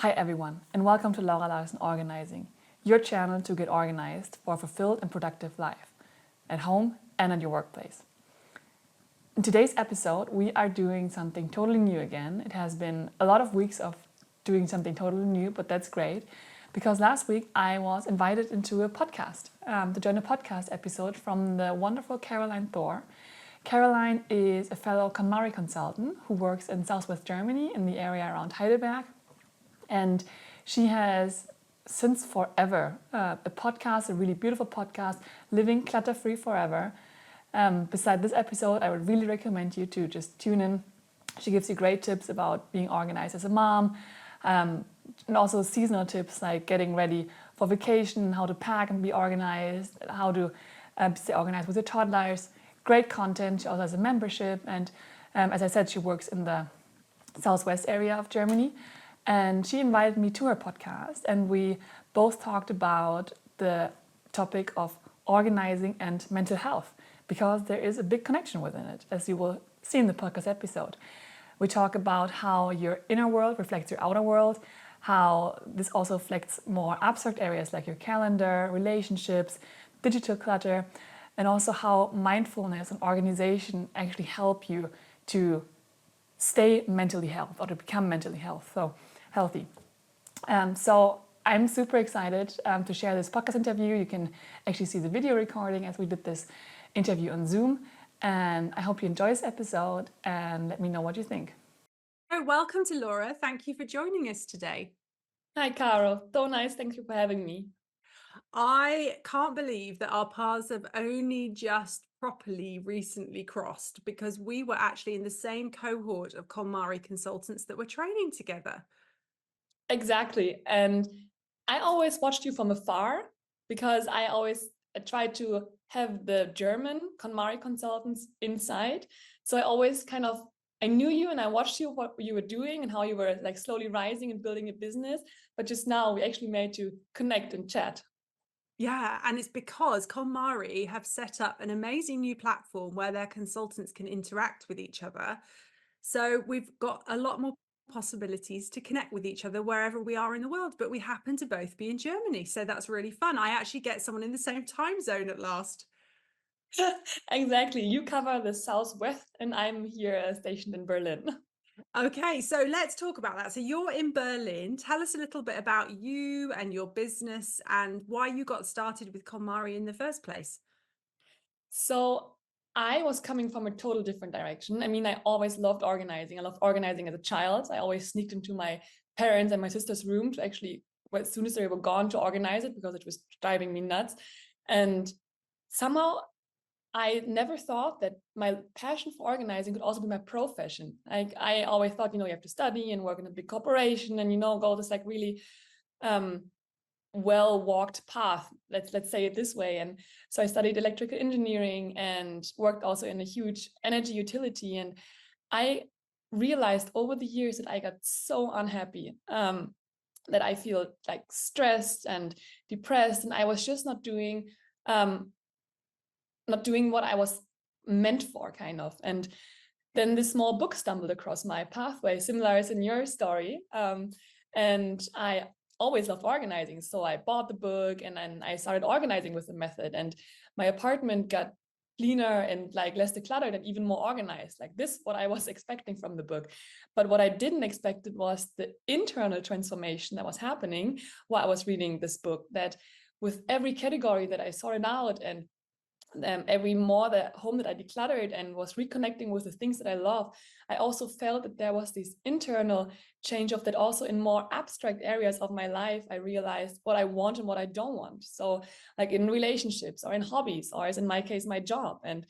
Hi everyone, and welcome to Larson Organizing, your channel to get organized for a fulfilled and productive life, at home and at your workplace. In today's episode, we are doing something totally new again. It has been a lot of weeks of doing something totally new, but that's great because last week I was invited into a podcast to join a podcast episode from the wonderful Caroline Thor. Caroline is a fellow KonMari consultant who works in southwest Germany in the area around Heidelberg. And she has, since forever, a podcast, a really beautiful podcast, Living Clutter-Free Forever. Beside this episode, I would really recommend you to just tune in. She gives you great tips about being organized as a mom, and also seasonal tips like getting ready for vacation, how to pack and be organized, how to stay organized with your toddlers. Great content. She also has a membership, and as I said, she works in the southwest area of Germany. And she invited me to her podcast, and we both talked about the topic of organizing and mental health, because there is a big connection within it, as you will see in the podcast episode. We talk about how your inner world reflects your outer world, how this also reflects more abstract areas like your calendar, relationships, digital clutter, and also how mindfulness and organization actually help you to stay mentally healthy or to become mentally healthy. So I'm super excited to share this podcast interview. You can actually see the video recording as we did this interview on Zoom. And I hope you enjoy this episode and let me know what you think. Oh, welcome to Laura. Thank you for joining us today. Hi, Caro. So nice. Thank you for having me. I can't believe that our paths have only just properly recently crossed, because we were actually in the same cohort of KonMari consultants that were training together. Exactly. And I always watched you from afar because I always tried to have the German KonMari consultants inside. So I always I knew you and I watched you, what you were doing and how you were like slowly rising and building a business. But just now we actually made to connect and chat. Yeah, and it's because KonMari have set up an amazing new platform where their consultants can interact with each other. So we've got a lot more possibilities to connect with each other wherever we are in the world, but we happen to both be in Germany. So that's really fun. I actually get someone in the same time zone at last. Exactly. You cover the Southwest and I'm here stationed in Berlin. Okay, so let's talk about that. So you're in Berlin. Tell us a little bit about you and your business and why you got started with KonMari in the first place. So I was coming from a total different direction. I mean, I always loved organizing. I loved organizing as a child. I always sneaked into my parents' and my sister's room to actually, well, as soon as they were gone, to organize it because it was driving me nuts. And somehow I never thought that my passion for organizing could also be my profession. Like I always thought, you have to study and work in a big corporation and, go this like really um, well-walked path, let's say it this way. And so I studied electrical engineering and worked also in a huge energy utility. And I realized over the years that I got so unhappy, that I feel like stressed and depressed, and I was just um, not doing what I was meant for, kind of. And then this small book stumbled across my pathway, similar as in your story. And I always loved organizing. So I bought the book and then I started organizing with the method. And my apartment got cleaner and like less decluttered and even more organized. Like this, what I was expecting from the book. But what I didn't expect was the internal transformation that was happening while I was reading this book, that with every category that I sorted out and every more the home that I decluttered and was reconnecting with the things that I love, I also felt that there was this internal change of that also in more abstract areas of my life. I realized what I want and what I don't want. So like in relationships or in hobbies, or as in my case, my job. And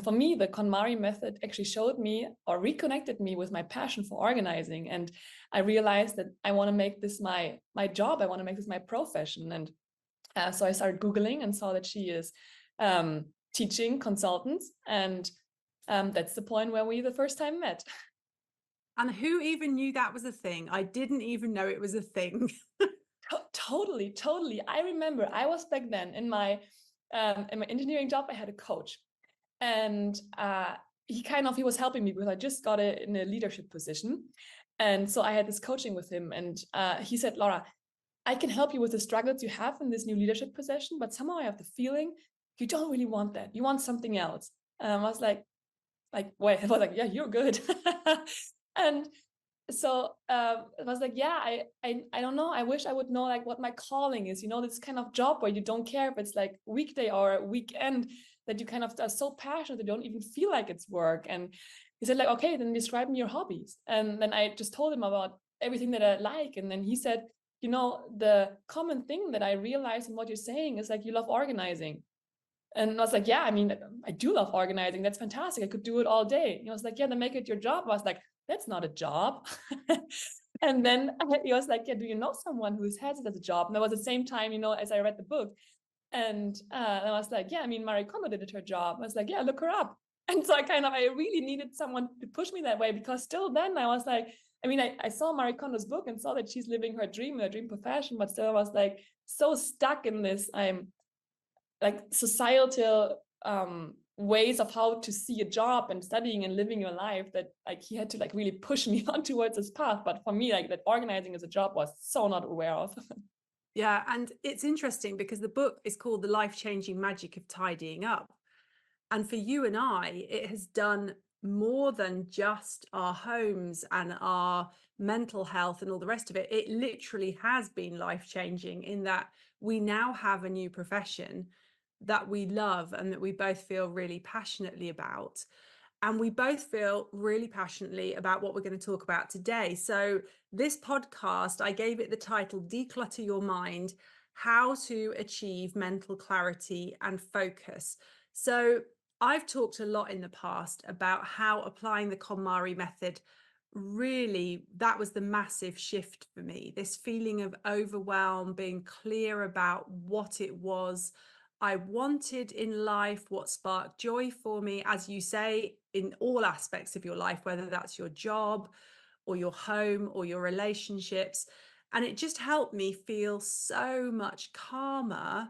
for me, the KonMari method actually showed me or reconnected me with my passion for organizing. And I realized that I want to make this my job. I want to make this my profession. And so I started Googling and saw that she is teaching consultants. And that's the point where we the first time met. And who even knew that was a thing? I didn't even know it was a thing. Totally. I remember I was back then in my engineering job. I had a coach, and he was helping me because I just got in a leadership position. And so I had this coaching with him, and he said, Laura, I can help you with the struggles you have in this new leadership position, but somehow I have the feeling you don't really want that. You want something else. I was wait, I was like, yeah, you're good. And so I was like, yeah, I don't know. I wish I would know like what my calling is, this kind of job where you don't care if it's like weekday or weekend, that you kind of are so passionate that you don't even feel like it's work. And he said like, okay, then describe me your hobbies. And then I just told him about everything that I like. And then he said, the common thing that I realized in what you're saying is like, you love organizing. And I was like, yeah, I mean, I do love organizing. That's fantastic. I could do it all day. And I was like, yeah, then make it your job. I was like, that's not a job. And then he was like, yeah, do you know someone who has it as a job? And that was the same time, as I read the book. And I was like, yeah, I mean, Marie Kondo did it her job. I was like, yeah, look her up. And so I really needed someone to push me that way, because still then I was like, I mean, I saw Marie Kondo's book and saw that she's living her dream profession, but still I was like so stuck in this, like societal ways of how to see a job and studying and living your life, that like he had to like really push me on towards this path. But for me, like that organizing as a job was so not aware of. Yeah, and it's interesting because the book is called The Life-Changing Magic of Tidying Up. And for you and I, it has done more than just our homes and our mental health and all the rest of it. It literally has been life-changing in that we now have a new profession that we love and that we both feel really passionately about. And we both feel really passionately about what we're going to talk about today. So this podcast, I gave it the title, Declutter Your Mind, How to Achieve Mental Clarity and Focus. So I've talked a lot in the past about how applying the KonMari method, really, that was the massive shift for me. This feeling of overwhelm, being clear about what it was I wanted in life, what sparked joy for me, as you say, in all aspects of your life, whether that's your job or your home or your relationships. And it just helped me feel so much calmer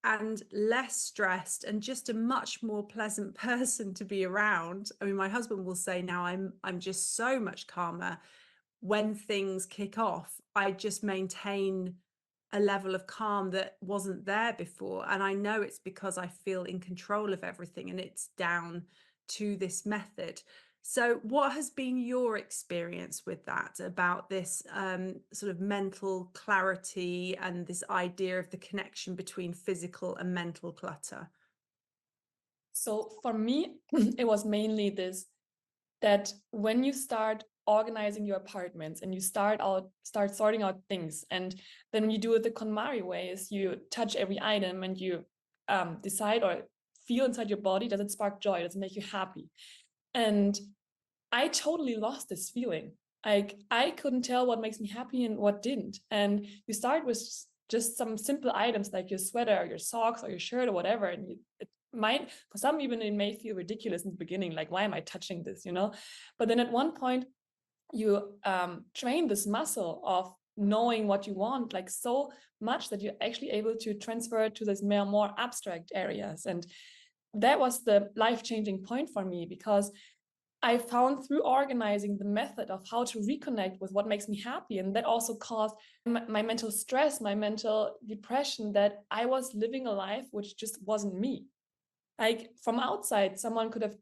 and less stressed and just a much more pleasant person to be around. I mean, my husband will say now I'm just so much calmer when things kick off. I just maintain a level of calm that wasn't there before. And I know it's because I feel in control of everything, and it's down to this method. So what has been your experience with that, about this sort of mental clarity and this idea of the connection between physical and mental clutter? So for me, it was mainly this, that when you start organizing your apartments and you start sorting out things, and then you do it the KonMari way, is you touch every item and you decide or feel inside your body, does it spark joy, does it make you happy? And I totally lost this feeling. Like I couldn't tell what makes me happy and what didn't. And you start with just some simple items like your sweater or your socks or your shirt or whatever, and it might, for some even, it may feel ridiculous in the beginning, like why am I touching this, But then at one point you train this muscle of knowing what you want like so much that you're actually able to transfer it to this more abstract areas. And that was the life-changing point for me, because I found through organizing the method of how to reconnect with what makes me happy. And that also caused my mental stress, my mental depression, that I was living a life which just wasn't me. Like from outside, someone could have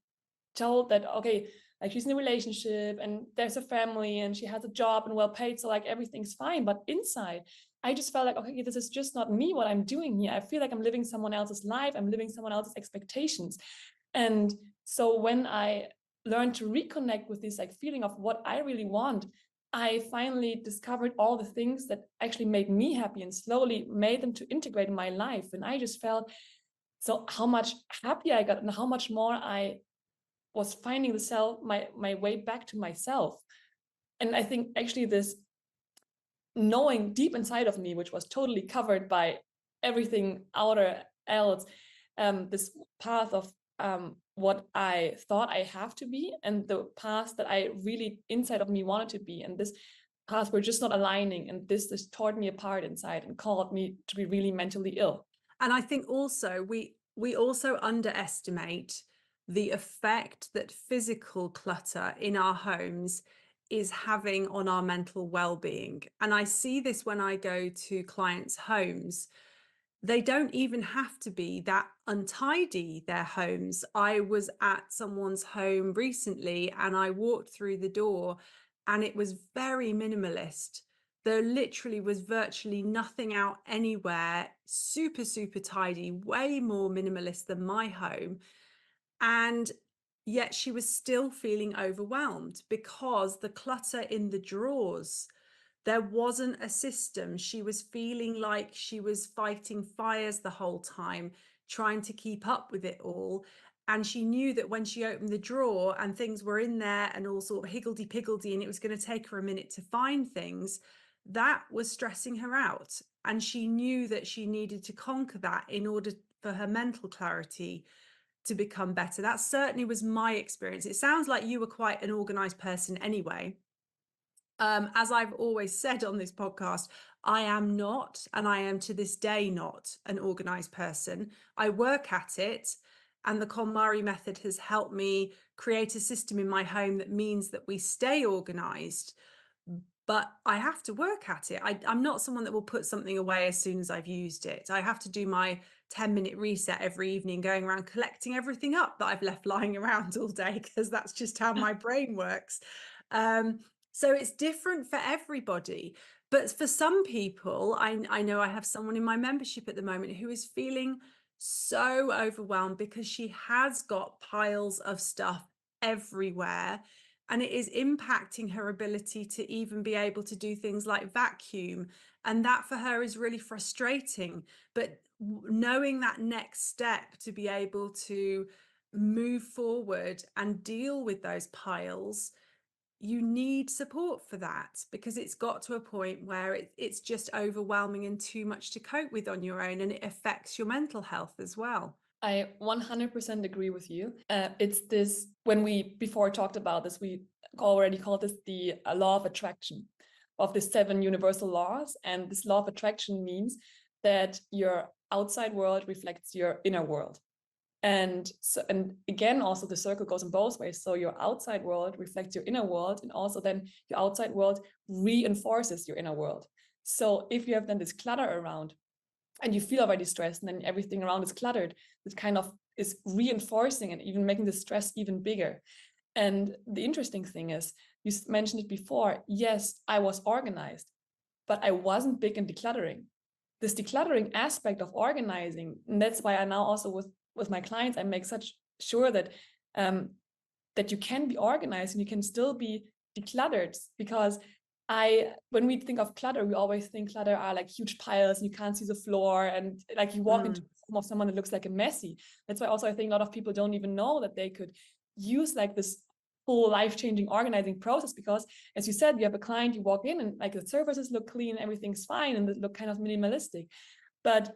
told that, okay, like she's in a relationship and there's a family and she has a job and well paid, so like everything's fine. But inside, I just felt like, okay, this is just not me, what I'm doing here. I feel like I'm living someone else's life. I'm living someone else's expectations. And so when I learned to reconnect with this like feeling of what I really want, I finally discovered all the things that actually made me happy and slowly made them to integrate in my life. And I just felt so how much happier I got and how much more I was finding my way back to myself. And I think actually this knowing deep inside of me, which was totally covered by everything outer else, this path of what I thought I have to be and the path that I really inside of me wanted to be, and this path were just not aligning, and this just tore me apart inside and called me to be really mentally ill. And I think also we also underestimate the effect that physical clutter in our homes is having on our mental well-being. And I see this when I go to clients' homes. They don't even have to be that untidy, their homes. I was at someone's home recently and I walked through the door and it was very minimalist. There literally was virtually nothing out anywhere, super, super tidy, way more minimalist than my home. And yet she was still feeling overwhelmed because the clutter in the drawers, there wasn't a system. She was feeling like she was fighting fires the whole time, trying to keep up with it all. And she knew that when she opened the drawer and things were in there and all sort of higgledy-piggledy and it was going to take her a minute to find things, that was stressing her out. And she knew that she needed to conquer that in order for her mental clarity to become better. That certainly was my experience. It sounds like you were quite an organized person anyway. As I've always said on this podcast, I am not, and I am to this day not an organized person. I work at it, and the KonMari method has helped me create a system in my home that means that we stay organized. But I have to work at it. I'm not someone that will put something away as soon as I've used it. I have to do my 10-minute reset every evening, going around collecting everything up that I've left lying around all day, because that's just how my brain works. So it's different for everybody. But for some people, I know I have someone in my membership at the moment who is feeling so overwhelmed because she has got piles of stuff everywhere, and it is impacting her ability to even be able to do things like vacuum. And that for her is really frustrating. But knowing that next step to be able to move forward and deal with those piles, you need support for that, because it's got to a point where it's just overwhelming and too much to cope with on your own, and it affects your mental health as well. I 100% agree with you. It's this, when we before talked about this, we already called this the law of attraction, of the 7 universal laws. And this law of attraction means that your outside world reflects your inner world. And so, and again, also the circle goes in both ways. So your outside world reflects your inner world, and also then your outside world reinforces your inner world. So if you have then this clutter around, and you feel already stressed, and then everything around is cluttered, it kind of is reinforcing and even making the stress even bigger. And the interesting thing is, you mentioned it before, yes, I was organized, but I wasn't big in decluttering. This decluttering aspect of organizing, and that's why I now also with my clients, I make such sure that that you can be organized and you can still be decluttered. Because when we think of clutter, we always think clutter are like huge piles and you can't see the floor, and like you walk into the home of someone that looks like a messy. That's why also I think a lot of people don't even know that they could use like this full life-changing organizing process, because as you said, you have a client, you walk in and like the surfaces look clean, everything's fine, and they look kind of minimalistic. But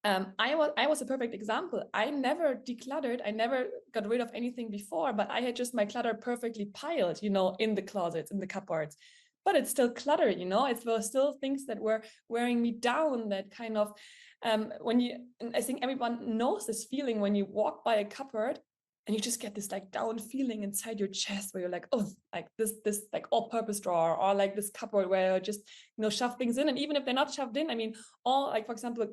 I was a perfect example. I never decluttered. I never got rid of anything before, but I had just my clutter perfectly piled, in the closets, in the cupboards. But it's still clutter, it was still things that were wearing me down, that kind of, and I think everyone knows this feeling when you walk by a cupboard and you just get this like down feeling inside your chest where you're like, oh, like this like all-purpose drawer, or like this cupboard where you just, shove things in. And even if they're not shoved in, I mean, all like, for example,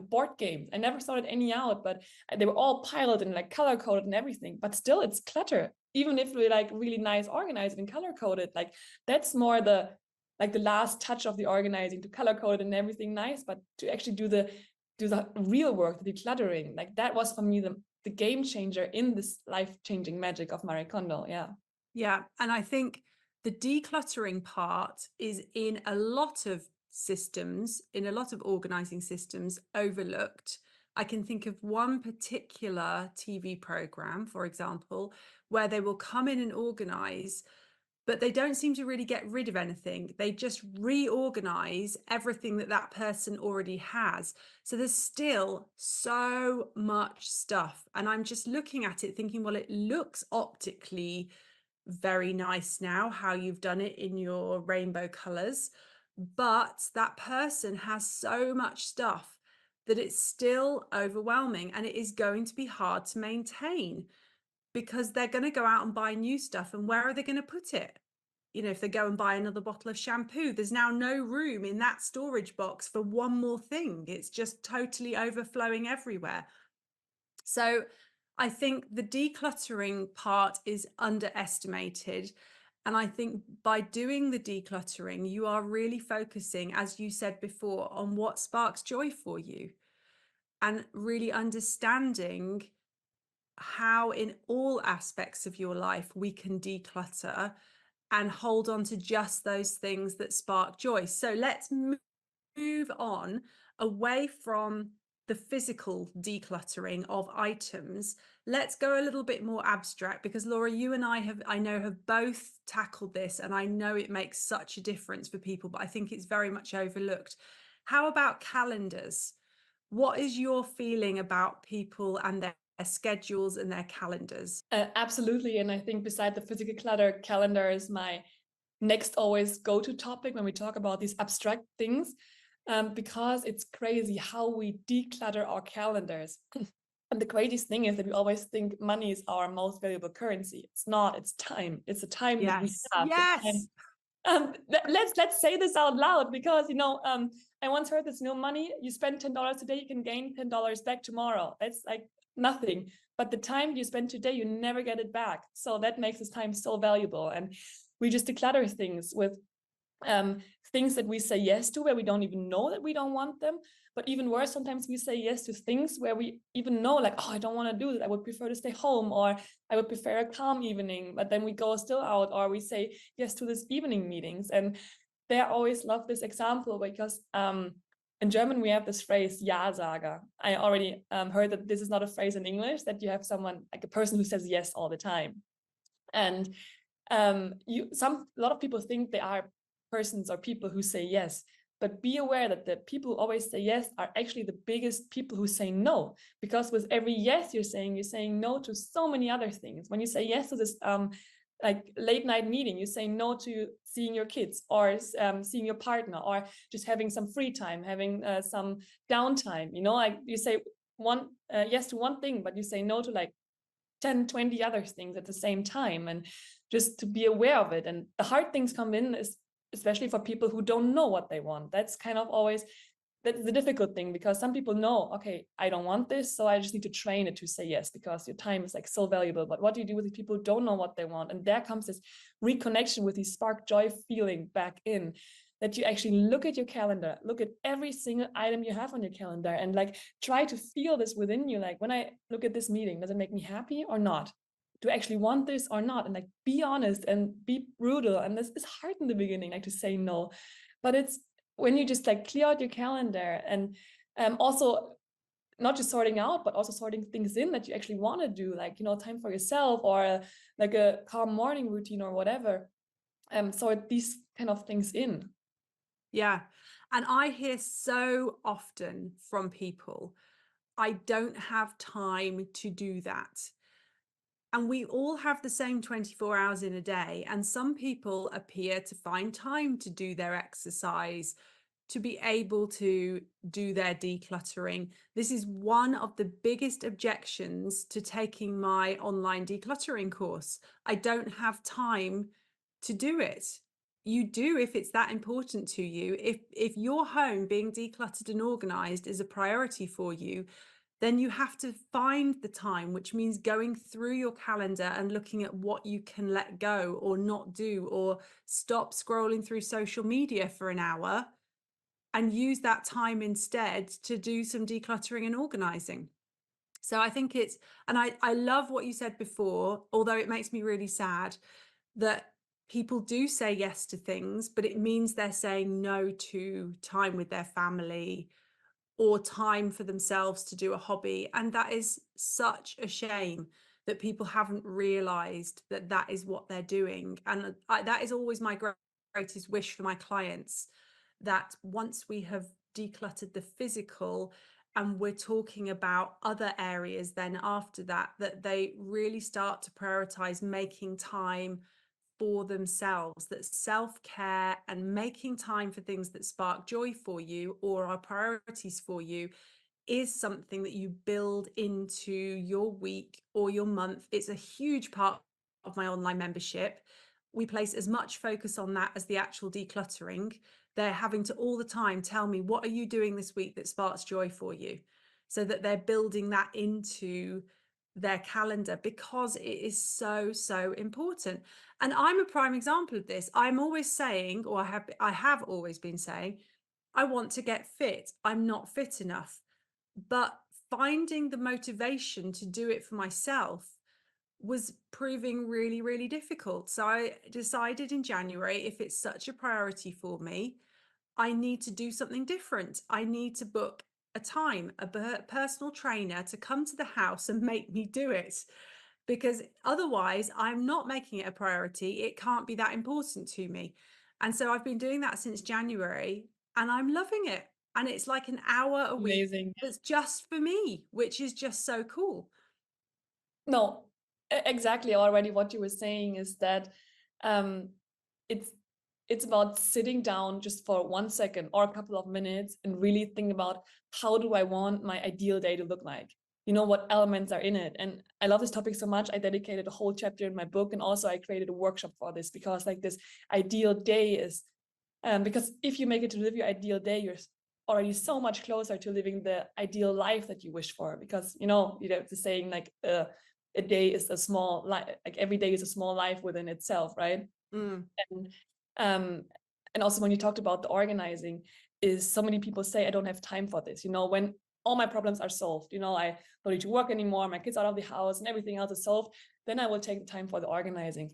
board games. I never sorted any out, but they were all piled and like color coded and everything. But still, it's clutter. Even if we like really nice organized and color coded, like that's more the last touch of the organizing, to color code and everything nice, but to actually do the real work, the decluttering, like that was for me the game changer in this life-changing magic of Marie Kondo. Yeah, and I think the decluttering part is in a lot of systems, in a lot of organizing systems, overlooked. I can think of one particular TV program, for example, where they will come in and organize, but they don't seem to really get rid of anything. They just reorganize everything that person already has. So there's still so much stuff. And I'm just looking at it thinking, well, it looks optically very nice now, how you've done it in your rainbow colors, but that person has so much stuff that it's still overwhelming, and it is going to be hard to maintain, because they're going to go out and buy new stuff, and where are they going to put it? if they go and buy another bottle of shampoo, there's now no room in that storage box for one more thing. It's just totally overflowing everywhere. So I think the decluttering part is underestimated. And I think by doing the decluttering, you are really focusing, as you said before, on what sparks joy for you and really understanding how in all aspects of your life we can declutter and hold on to just those things that spark joy. So let's move on away from the physical decluttering of items. Let's go a little bit more abstract, because Laura, you and I know have both tackled this, and I know it makes such a difference for people, but I think it's very much overlooked. How about calendars? What is your feeling about people and their schedules and their calendars? Absolutely. And I think beside the physical clutter, calendar is my next always go-to topic when we talk about these abstract things, because it's crazy how we declutter our calendars. And the craziest thing is that we always think money is our most valuable currency. It's not, it's time. It's the time that we Yes. have. The Yes. time. Let's say this out loud, because I once heard this, money you spend $10 today, you can gain $10 back tomorrow. That's like nothing. But the time you spend today, you never get it back. So that makes this time so valuable. And we just declutter things with things that we say yes to where we don't even know that we don't want them. But even worse, sometimes we say yes to things where we even know, like, oh, I don't want to do that. I would prefer to stay home, or I would prefer a calm evening. But then we go still out, or we say yes to this evening meetings. And they always love this example, because in German we have this phrase Ja-Sager. I already heard that this is not a phrase in English, that you have someone, like a person who says yes all the time. And a lot of people think they are persons or people who say yes, but be aware that the people who always say yes are actually the biggest people who say no, because with every yes you're saying no to so many other things. When you say yes to this like late night meeting, you say no to seeing your kids, or seeing your partner, or just having some free time, having some downtime. Like you say yes to one thing, but you say no to like 10, 20 other things at the same time. And just to be aware of it. And the hard things come in, especially for people who don't know what they want. That's the difficult thing, because some people know, okay, I don't want this, so I just need to train it to say yes, because your time is like so valuable. But what do you do with the people who don't know what they want? And there comes this reconnection with the spark joy feeling back in, that you actually look at your calendar, look at every single item you have on your calendar, and like try to feel this within you. Like, when I look at this meeting, does it make me happy or not? Do I actually want this or not? And like, be honest and be brutal. And this is hard in the beginning, like to say no, but it's when you just like clear out your calendar, and also not just sorting out, but also sorting things in that you actually want to do, like, time for yourself, or like a calm morning routine or whatever. Sort these kind of things in. Yeah. And I hear so often from people, I don't have time to do that. And we all have the same 24 hours in a day. And some people appear to find time to do their exercise, to be able to do their decluttering. This is one of the biggest objections to taking my online decluttering course. I don't have time to do it. You do if it's that important to you. If your home being decluttered and organized is a priority for you, then you have to find the time, which means going through your calendar and looking at what you can let go or not do, or stop scrolling through social media for an hour and use that time instead to do some decluttering and organizing. So I think and I love what you said before, although it makes me really sad that people do say yes to things, but it means they're saying no to time with their family or time for themselves to do a hobby. And that is such a shame that people haven't realized that that is what they're doing. And that is always my greatest wish for my clients, that once we have decluttered the physical and we're talking about other areas, then after that, that they really start to prioritize making time for themselves, that self-care and making time for things that spark joy for you or are priorities for you is something that you build into your week or your month. It's a huge part of my online membership. we place as much focus on that as the actual decluttering. They're having to all the time tell me, what are you doing this week that sparks joy for you? So that they're building that into their calendar, because it is so, so important. And I'm a prime example of this. I'm always saying, or I have always been saying, I want to get fit. I'm not fit enough. But finding the motivation to do it for myself was proving really, really difficult. So I decided in January, if it's such a priority for me, I need to do something different. I need to book a time, a personal trainer to come to the house and make me do it. Because otherwise, I'm not making it a priority. It can't be that important to me. And so I've been doing that since January, and I'm loving it. And it's like an hour a week Amazing. that's just for me, which is just so cool. No, exactly. Already what you were saying is that um, it's it's about sitting down just for 1 second or a couple of minutes and really think about, how do I want my ideal day to look like? You know, what elements are in it? And I love this topic so much. I dedicated a whole chapter in my book, and also I created a workshop for this, because like this ideal day is because if you make it to live your ideal day, you're already so much closer to living the ideal life that you wish for. Because you know the saying, like a day is a small life, like every day is a small life within itself, right? Mm. And um and also when you talked about the organizing, is so many people say, I don't have time for this, you know, when all my problems are solved, you know, I don't need to work anymore, my kids are out of the house and everything else is solved, then I will take the time for the organizing.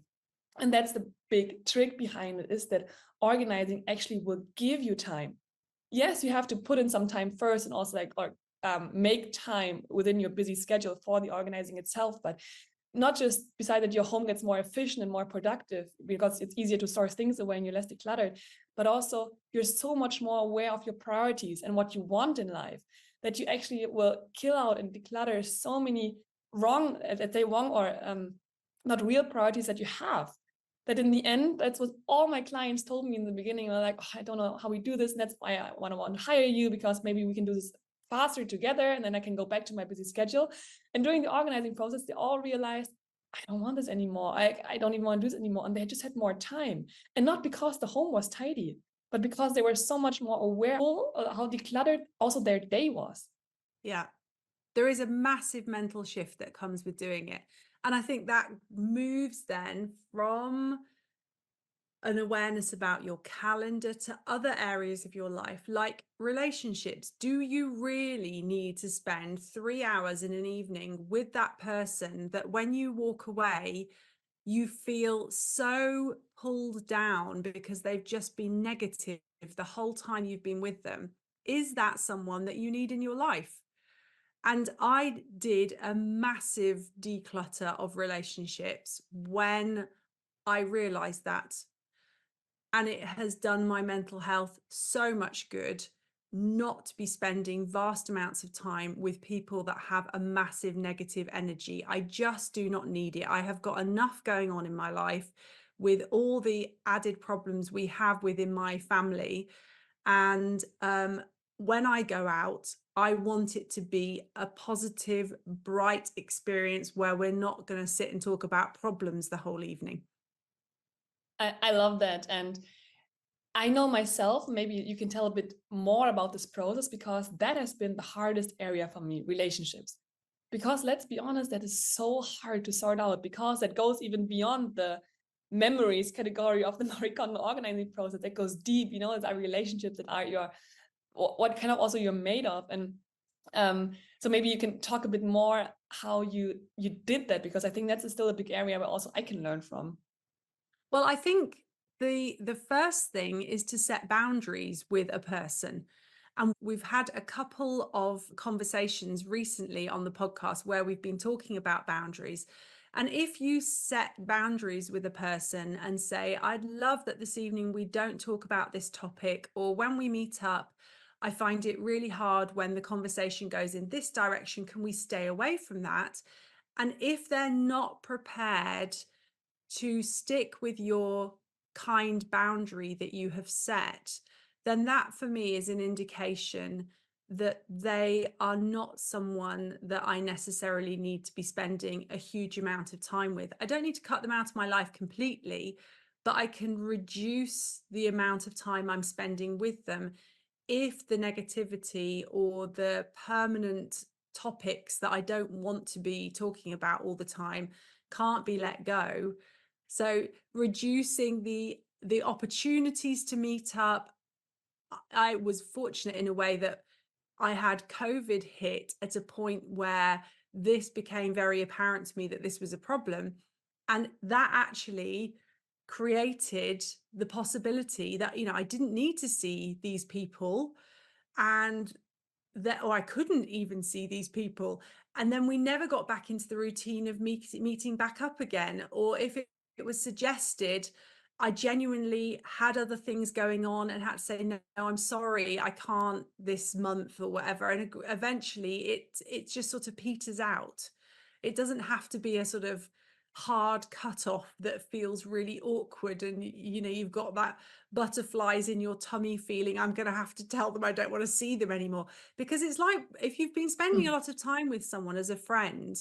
And that's the big trick behind it, is that organizing actually will give you time. Yes, you have to put in some time first, and also like, or make time within your busy schedule for the organizing itself. But not just beside that your home gets more efficient and more productive because it's easier to source things away and you're less decluttered, but also you're so much more aware of your priorities and what you want in life, that you actually will kill out and declutter so many wrong, let's say wrong, or not real priorities that you have. That in the end, that's what all my clients told me in the beginning. They're like, oh, I don't know how we do this, and that's why I want to hire you, because maybe we can do this faster together, and then I can go back to my busy schedule. And during the organizing process, they all realized, I don't want this anymore. I don't even want to do this anymore. And they just had more time. And not because the home was tidy, but because they were so much more aware of how decluttered also their day was. Yeah. There is a massive mental shift that comes with doing it. And I think that moves then from an awareness about your calendar to other areas of your life, like relationships. Do you really need to spend 3 hours in an evening with that person that when you walk away, you feel so pulled down because they've just been negative the whole time you've been with them? Is that someone that you need in your life? And I did a massive declutter of relationships when I realized that. And it has done my mental health so much good not to be spending vast amounts of time with people that have a massive negative energy. I just do not need it. I have got enough going on in my life with all the added problems we have within my family. And when I go out, I want it to be a positive, bright experience where we're not going to sit and talk about problems the whole evening. I love that. And I know myself, maybe you can tell a bit more about this process, because that has been the hardest area for me, relationships. Because let's be honest, that is so hard to sort out, because that goes even beyond the memories category of the Morricone organizing process. That goes deep, you know, it's our relationships that are your, what kind of also you're made of. And so maybe you can talk a bit more how you did that, because I think that's still a big area where also I can learn from. Well, I think the first thing is to set boundaries with a person. And we've had a couple of conversations recently on the podcast where we've been talking about boundaries. And if you set boundaries with a person and say, I'd love that this evening we don't talk about this topic, or when we meet up, I find it really hard when the conversation goes in this direction, can we stay away from that? And if they're not prepared to stick with your kind boundary that you have set, then that for me is an indication that they are not someone that I necessarily need to be spending a huge amount of time with. I don't need to cut them out of my life completely, but I can reduce the amount of time I'm spending with them if the negativity or the permanent topics that I don't want to be talking about all the time can't be let go. So reducing the opportunities to meet up. I was fortunate in a way that I had COVID hit at a point where this became very apparent to me that this was a problem. And that actually created the possibility that, I didn't need to see these people, and that, or I couldn't even see these people. And then we never got back into the routine of meeting back up again. Or if it was suggested, I genuinely had other things going on and had to say, no, I'm sorry, I can't this month or whatever. And eventually it just sort of peters out. It doesn't have to be a sort of hard cut off that feels really awkward, and you've got that butterflies in your tummy feeling, I'm going to have to tell them I don't want to see them anymore. Because it's like, if you've been spending a lot of time with someone as a friend,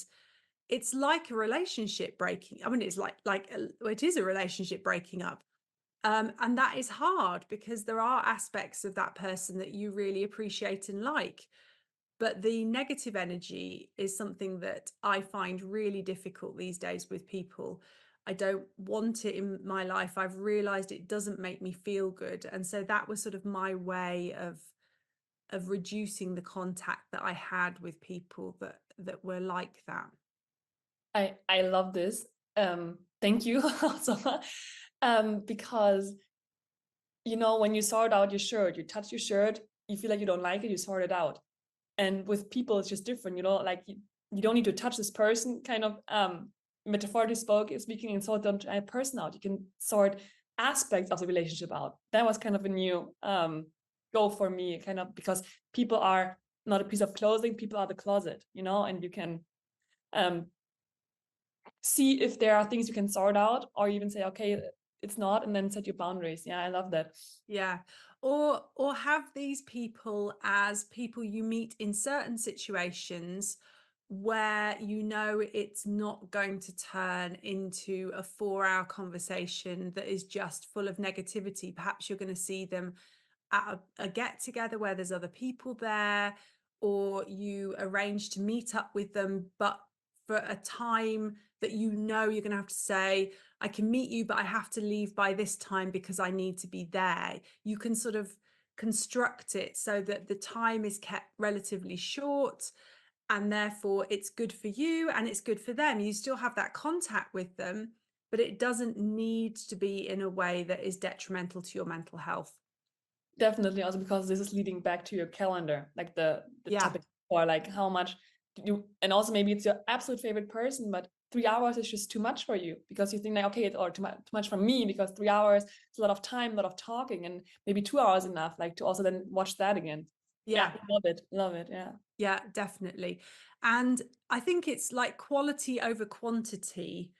it's like a relationship breaking. I mean, it's it is a relationship breaking up. And that is hard because there are aspects of that person that you really appreciate and like. But the negative energy is something that I find really difficult these days with people. I don't want it in my life. I've realized it doesn't make me feel good. And so that was sort of my way of reducing the contact that I had with people that were like that. I love this. Thank you also. Because when you sort out your shirt, you touch your shirt, you feel like you don't like it, you sort it out. And with people, it's just different, like you don't need to touch this person, kind of metaphorically speaking, and sort the entire person out. You can sort aspects of the relationship out. That was kind of a new goal for me, kind of, because people are not a piece of clothing, people are the closet, and you can see if there are things you can sort out, or even say, okay, it's not, and then set your boundaries. Yeah, I love that. Yeah. Or have these people as people you meet in certain situations where it's not going to turn into a 4-hour conversation that is just full of negativity. Perhaps you're going to see them at a get together where there's other people there, or you arrange to meet up with them, but for a time that you're going to have to say, I can meet you, but I have to leave by this time because I need to be there. You can sort of construct it so that the time is kept relatively short, and therefore it's good for you and it's good for them. You still have that contact with them, but it doesn't need to be in a way that is detrimental to your mental health. Definitely, also because this is leading back to your calendar, like the topic, or like how much you, and also maybe it's your absolute favorite person, but 3 hours is just too much for you, because you think like, okay, it's or too much for me, because 3 hours is a lot of time, a lot of talking, and maybe 2 hours enough, like to also then watch that again. Yeah. Love it. Yeah. Yeah, definitely. And I think it's like quality over quantity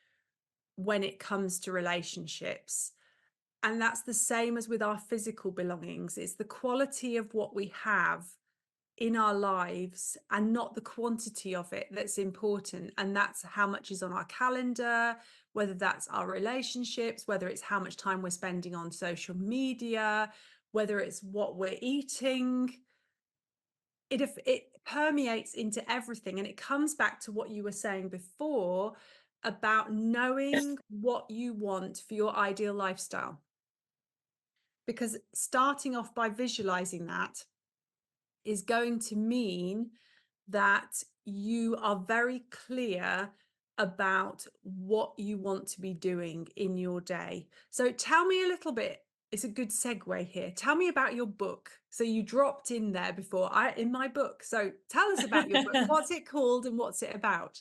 when it comes to relationships. And that's the same as with our physical belongings. It's the quality of what we have in our lives and not the quantity of it that's important. And that's how much is on our calendar, whether that's our relationships, whether it's how much time we're spending on social media, whether it's what we're eating. It permeates into everything. And it comes back to what you were saying before about knowing what you want for your ideal lifestyle. Because starting off by visualizing that is going to mean that you are very clear about what you want to be doing in your day. So tell me a little bit. It's a good segue here. Tell me about your book. So you dropped in there before in my book. So tell us about your book. What's it called and what's it about?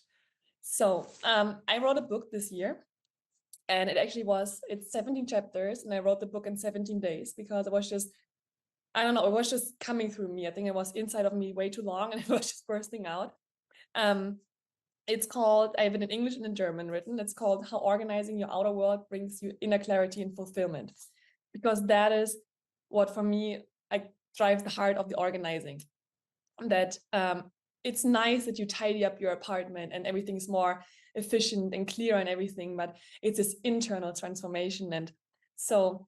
So I wrote a book this year, and it's 17 chapters, and I wrote the book in 17 days, because it was just, I don't know, it was just coming through me. I think it was inside of me way too long, and it was just bursting out. It's called, I have it in English and in German written. It's called How Organizing Your Outer World Brings You Inner Clarity and Fulfillment. Because that is what, for me, drives the heart of the organizing. That it's nice that you tidy up your apartment and everything's more efficient and clear and everything, but it's this internal transformation. And So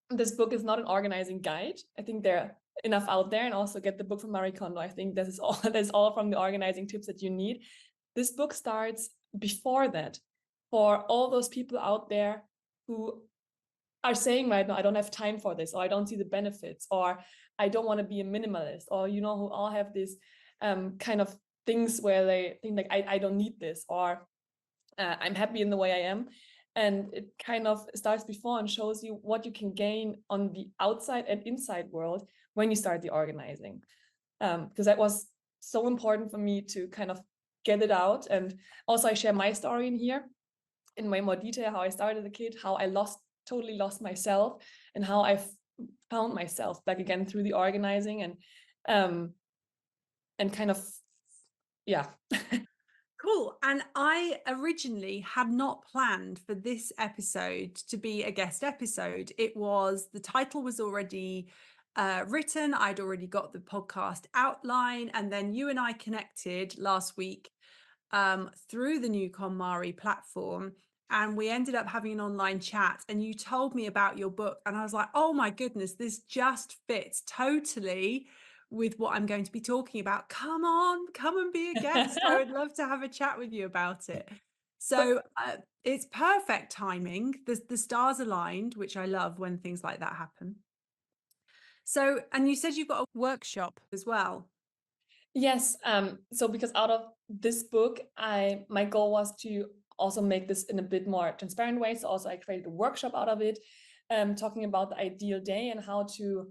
this book is not an organizing guide. I think there are enough out there, and also get the book from Marie Kondo. I think this is all that's all from the organizing tips that you need. This book starts before that for all those people out there who are saying right now, I don't have time for this, or I don't see the benefits, or I don't want to be a minimalist, or who all have this kind of things where they think like I don't need this, or I'm happy in the way I am. And it kind of starts before and shows you what you can gain on the outside and inside world when you start the organizing. Because that was so important for me to kind of get it out. And also I share my story in here in way more detail, how I started as a kid, how I totally lost myself, and how I found myself back again through the organizing, and kind of, yeah. Cool. And I originally had not planned for this episode to be a guest episode. The title was already written. I'd already got the podcast outline. And then you and I connected last week through the new KonMari platform. And we ended up having an online chat, and you told me about your book. And I was like, oh my goodness, this just fits totally with what I'm going to be talking about. Come on, come and be a guest. I would love to have a chat with you about it. So it's perfect timing. The stars aligned, which I love when things like that happen. So, and you said you've got a workshop as well. Yes. So because out of this book, my goal was to also make this in a bit more transparent way. So also I created a workshop out of it, talking about the ideal day and how to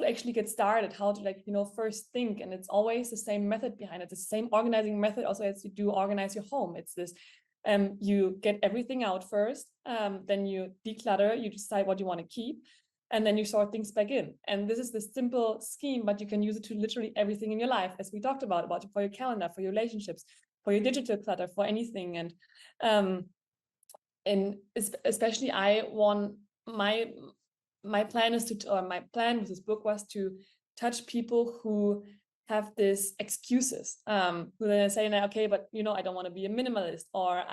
actually get started, how to first think. And it's always the same method behind it, the same organizing method also as you do organize your home. It's this, you get everything out first, then you declutter, you decide what you want to keep, and then you sort things back in. And this is the simple scheme, but you can use it to literally everything in your life, as we talked about for your calendar, for your relationships, for your digital clutter, for anything. And especially I want my plan with this book was to touch people who have these excuses, who then say, okay, but I don't want to be a minimalist, or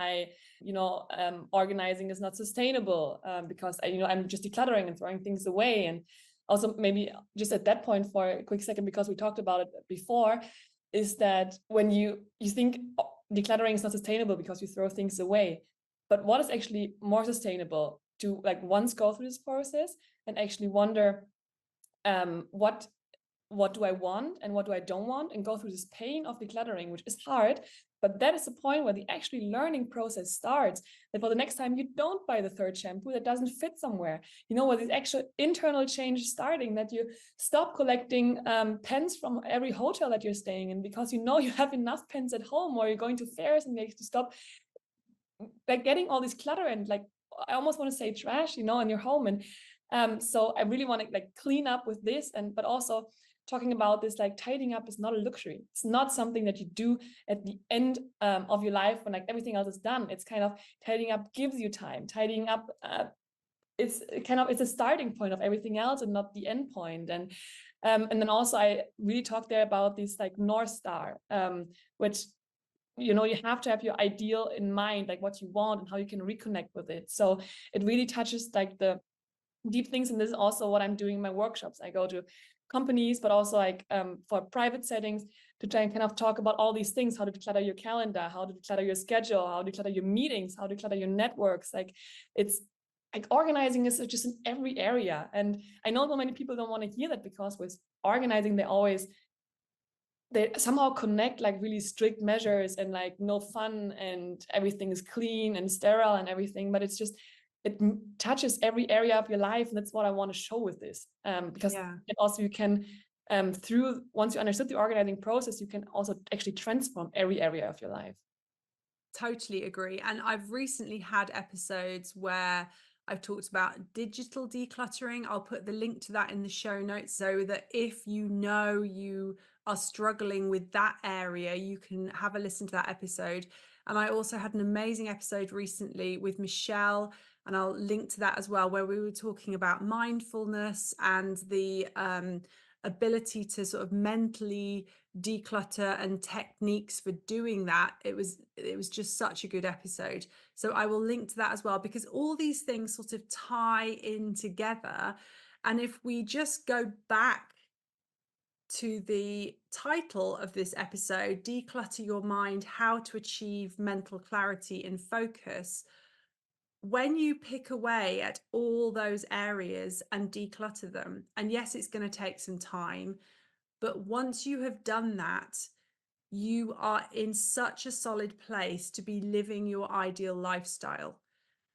organizing is not sustainable, because I'm just decluttering and throwing things away. And also maybe just at that point for a quick second, because we talked about it before, is that when you think decluttering is not sustainable because you throw things away, but what is actually more sustainable to once go through this process and actually wonder, what do I want and what do I don't want, and go through this pain of decluttering, which is hard. But that is the point where the actually learning process starts, that for the next time you don't buy the third shampoo that doesn't fit somewhere, where this actual internal change is starting, that you stop collecting pens from every hotel that you're staying in because you have enough pens at home, or you're going to fairs, and you have to stop getting all this clutter and I almost want to say trash, in your home. And so I really want to clean up with this, but also talking about this, tidying up is not a luxury. It's not something that you do at the end of your life when everything else is done. It's kind of, tidying up gives you time. Tidying up, it's a starting point of everything else and not the end point. And then also I really talked there about this North Star, which you have to have your ideal in mind, what you want and how you can reconnect with it. So it really touches the deep things. And this is also what I'm doing in my workshops. I go to companies, but also for private settings, to try and kind of talk about all these things: how to declutter your calendar, how to declutter your schedule, how to declutter your meetings, how to declutter your networks. It's organizing is just in every area. And I know that many people don't want to hear that, because with organizing they somehow connect really strict measures and no fun, and everything is clean and sterile and everything. But it's just, it touches every area of your life. And that's what I want to show with this, because also you can, once you understood the organizing process, you can also actually transform every area of your life. Totally agree. And I've recently had episodes where I've talked about digital decluttering. I'll put the link to that in the show notes, so that if you are struggling with that area, you can have a listen to that episode. And I also had an amazing episode recently with Michelle, and I'll link to that as well, where we were talking about mindfulness and the ability to sort of mentally declutter and techniques for doing that, it was just such a good episode. So I will link to that as well, because all these things sort of tie in together. And if we just go back to the title of this episode, Declutter Your Mind, How to Achieve Mental Clarity and Focus, when you pick away at all those areas and declutter them, and yes, it's going to take some time, but once you have done that, you are in such a solid place to be living your ideal lifestyle.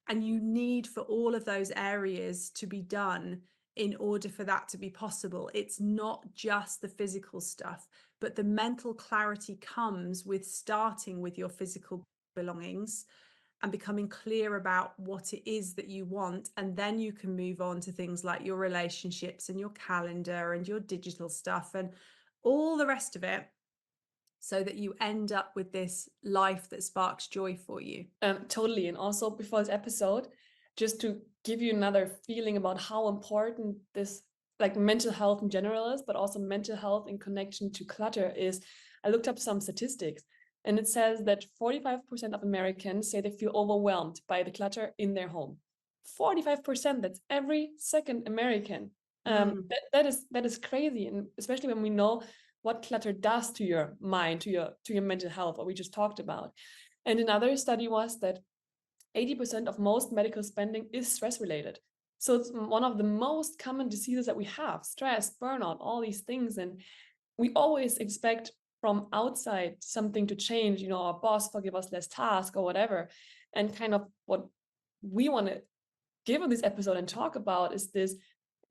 And you need for all of those areas to be done in order for that to be possible. It's not just the physical stuff, but the mental clarity comes with starting with your physical belongings and becoming clear about what it is that you want. And then you can move on to things like your relationships and your calendar and your digital stuff and all the rest of it, so that you end up with this life that sparks joy for you. Totally. And also before this episode, just to give you another feeling about how important this like mental health in general is, but also mental health in connection to clutter is, I looked up some statistics and it says that 45% of Americans say they feel overwhelmed by the clutter in their home. 45%, that's every second American. That is crazy. And especially when we know what clutter does to your mind, to your mental health, what we just talked about. And another study was that 80% of most medical spending is stress related. So it's one of the most common diseases that we have: stress, burnout, all these things. And we always expect from outside something to change, you know, our boss forgive us less task or whatever. And kind of what we want to give in this episode and talk about is this: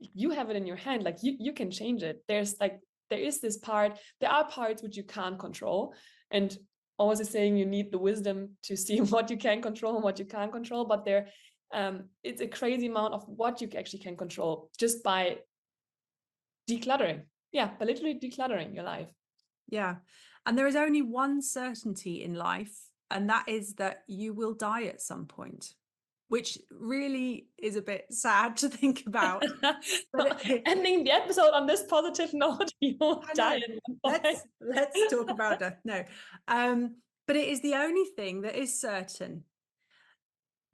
you have it in your hand, like you can change it. There is this part, there are parts which you can't control, and always is saying you need the wisdom to see what you can control and what you can't control, but it's a crazy amount of what you actually can control just by decluttering. Yeah, by literally decluttering your life. Yeah. And there is only one certainty in life, and that is that you will die at some point, which really is a bit sad to think about. But Ending the episode on this positive note, you will die at one point. Let's talk about death. No. But it is the only thing that is certain.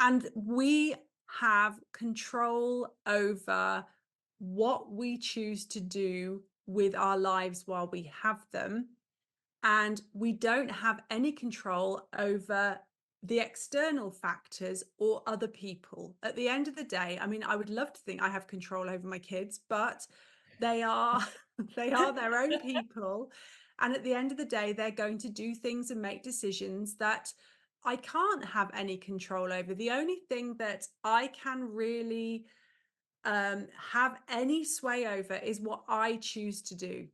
And we have control over what we choose to do with our lives while we have them. And we don't have any control over the external factors or other people. At the end of the day, I mean, I would love to think I have control over my kids, but they are they are their own people. And at the end of the day, they're going to do things and make decisions that I can't have any control over. The only thing that I can really have any sway over is what I choose to do.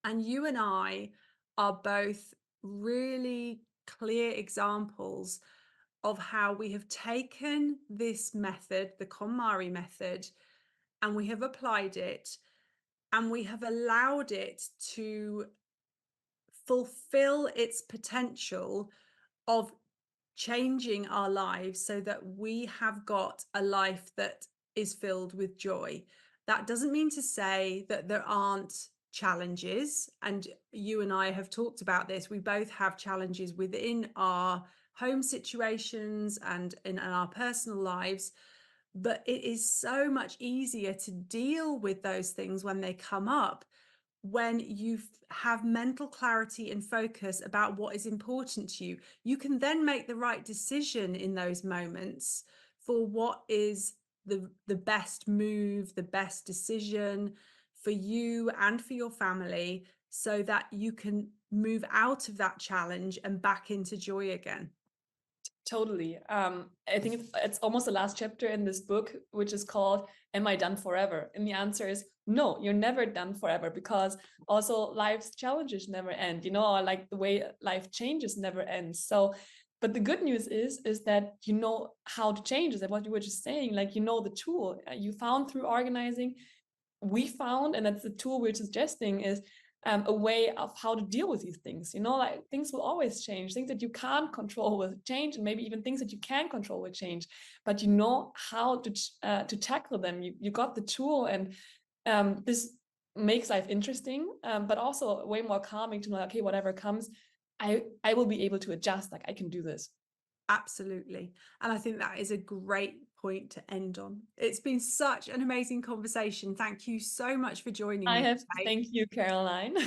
And you and I are both really clear examples of how we have taken this method, the KonMari method, and we have applied it, and we have allowed it to fulfill its potential of changing our lives so that we have got a life that is filled with joy. That doesn't mean to say that there aren't challenges, and you and I have talked about this. We both have challenges within our home situations and in our personal lives, but it is so much easier to deal with those things when they come up, when you have mental clarity and focus about what is important to you. You can then make the right decision in those moments for what is the best move, the best decision for you and for your family, so that you can move out of that challenge and back into joy again. Totally. I think it's almost the last chapter in this book, which is called "Am I Done Forever?" And the answer is no, you're never done forever, because also life's challenges never end, you know, or like the way life changes never ends. So, but the good news is that you know how to change it. Like what you were just saying, like, you know, the tool you found through organizing, we found, and that's the tool we're suggesting, is a way of how to deal with these things. You know, like things will always change. Things that you can't control will change, and maybe even things that you can control will change. But you know how to tackle them. You got the tool, and this makes life interesting, but also way more calming to know, okay, whatever comes, I will be able to adjust. Like, I can do this. Absolutely. And I think that is a great point to end on. It's been such an amazing conversation. Thank you so much for joining I me have today. thank you, Caroline.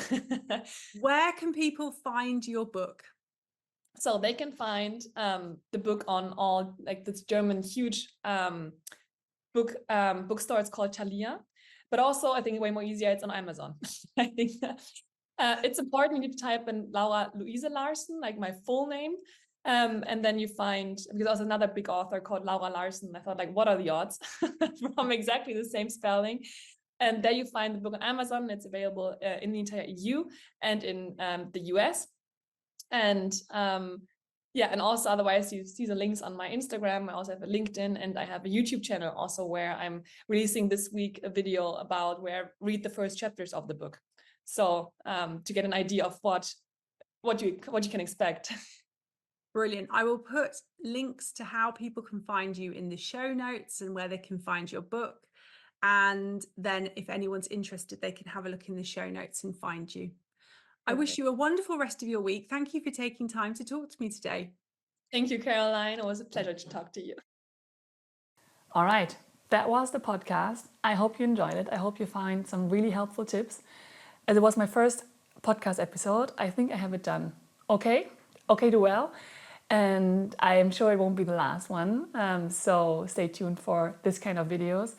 Where can people find your book? So they can find the book on all, like, this German huge bookstore. It's called Thalia, but also I think way more easier, it's on Amazon. I think it's important. You need to type in Laura Louise Larson, like my full name, and then you find, because there's another big author called Laura Larson. I thought, like, what are the odds from exactly the same spelling? And there you find the book on Amazon. It's available in the entire EU and in the US. And yeah, and also otherwise you see the links on my Instagram. I also have a LinkedIn, and I have a YouTube channel also where I'm releasing this week a video about where I read the first chapters of the book. So to get an idea of what you can expect. Brilliant. I will put links to how people can find you in the show notes and where they can find your book. And then if anyone's interested, they can have a look in the show notes and find you. I wish you a wonderful rest of your week. Thank you for taking time to talk to me today. Thank you, Caroline. It was a pleasure to talk to you. All right, that was the podcast. I hope you enjoyed it. I hope you find some really helpful tips. As it was my first podcast episode, I think I have it done okay to well. And I am sure it won't be the last one. So stay tuned for this kind of videos.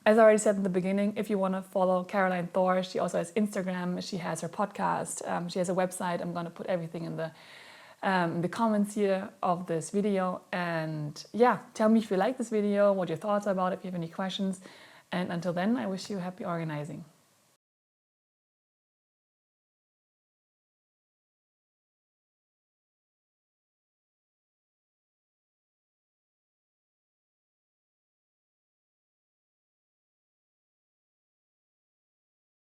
As I already said in the beginning, if you want to follow Caroline Thor, she also has Instagram, she has her podcast, she has a website. I'm going to put everything in the comments here of this video. And yeah, tell me if you like this video, what your thoughts are about, if you have any questions. And until then, I wish you happy organizing.